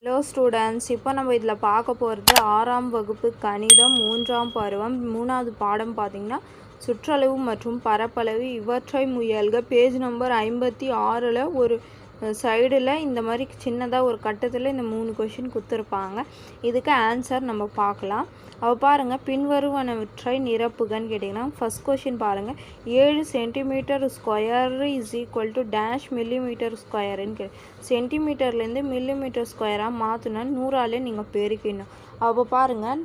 Hello students, இப்போ நம்ம இதில் பார்க்க போகிறது 6ஆம் வகுப்பு கணிதம் 3ஆம் பருவம் 3வது பாடம் பார்த்திங்கன்னா சுற்றளவு மற்றும் பரப்பளவு. இவற்றை முயல்க. பேஜ் நம்பர் 56ல் ஒரு சைடில் இந்த மாதிரி சின்னதாக ஒரு கட்டத்தில் இந்த 3 கொஷின் கொடுத்துருப்பாங்க. இதுக்கு ஆன்சர் நம்ம பார்க்கலாம். பாருங்கள், பின்வருவனவற்றை நிரப்புகன்னு கேட்டிங்கன்னா ஃபஸ்ட் கொஷின் பாருங்கள். 7 centimetre square is equal to dash millimetre ஸ்கொயருன்னு சென்டிமீட்டர்லேருந்து மில்லிமீட்டர் ஸ்கொயராக மாற்றினா 100ஆல் நீங்கள் பெருக்கணும். அப்போ பாருங்கள்,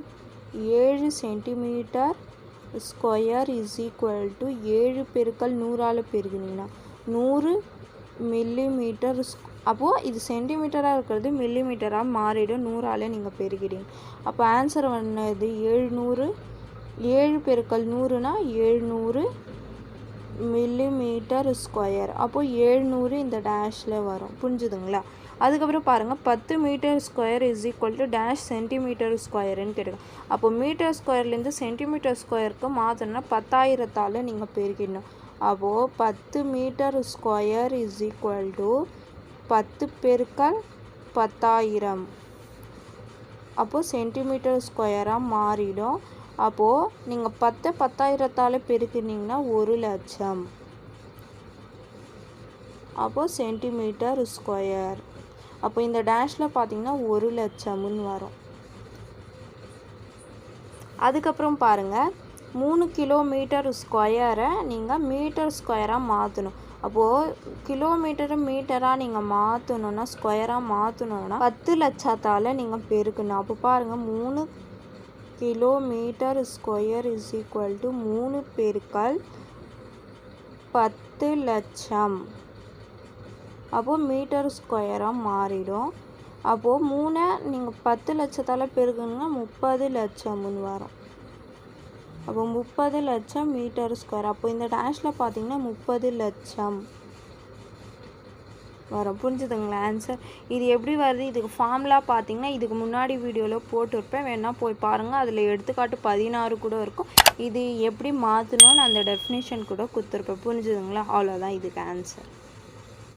7 centimetre square is equal to 7 பெருக்கல் 100ஆல் பெருக்கினீங்கன்னா 100 மில்லிமீட்டர். அப்போது இது சென்டிமீட்டராக இருக்கிறது மில்லிமீட்டராக மாறிடும் 100ஆல் நீங்கள் பெருக்கிடுங்க. அப்போ ஆன்சர் வந்தது 700. 7 பெருக்கல் 100னா 700 மில்லிமீட்டர் ஸ்கொயர். அப்போது 700 இந்த டேஷில் வரும். புரிஞ்சுதுங்களா? அதுக்கப்புறம் பாருங்கள், 10 metre square is equal to dash centimetre ஸ்கொயருன்னு கேட்கும். அப்போ மீட்டர் ஸ்கொயர்லேருந்து சென்டிமீட்டர் ஸ்கொயருக்கு மாற்றணும்னா 10,000ஆல் நீங்கள் பெருக்கிடணும். அப்போது 10 metre square is equal to 10 பெருக்கல் 10,000. அப்போது சென்டிமீட்டர் ஸ்கொயராக மாறிடும். அப்போது நீங்கள் 10,000ஆல் பெருக்கினீங்கன்னா 1,00,000. அப்போது சென்டிமீட்டர் ஸ்கொயர். அப்போ இந்த டேஷில் பார்த்தீங்கன்னா 1,00,000ன்னு வரும். அதுக்கப்புறம் பாருங்கள், 3 கிலோமீட்டர் ஸ்கொயரை நீங்கள் மீட்டர் ஸ்கொயராக மாற்றணும். அப்போது கிலோமீட்டரை மீட்டராக நீங்கள் மாற்றணுன்னா, ஸ்கொயராக மாற்றணுன்னா 10,00,000ஆல் நீங்கள் பெருக்கணும். அப்போ பாருங்கள், 3 kilometre square is equal to 3 பெருக்கல் 10,00,000. அப்போது மீட்டர் ஸ்கொயராக மாறிடும். அப்போது 3 நீங்கள் 10,00,000ஆல் பெருக்கணுன்னா 30,00,000ன்னு வரும். அப்போ 30,00,000 மீட்டர் ஸ்கொயர். அப்போ இந்த டேஷில் பார்த்தீங்கன்னா 30,00,000 வரும். புரிஞ்சுதுங்களா ஆன்சர்? இது எப்படி வருது? இதுக்கு ஃபார்முலா பார்த்தீங்கன்னா இதுக்கு முன்னாடி வீடியோவில் போட்டிருப்பேன், வேணால் போய் பாருங்கள். அதில் எடுத்துக்காட்டு 16 கூட இருக்கும். இது எப்படி மாற்றணும்னு அந்த டெஃபினேஷன் கூட கொடுத்துருப்பேன். புரிஞ்சுதுங்களா? அவ்வளோதான் இதுக்கு ஆன்சர்.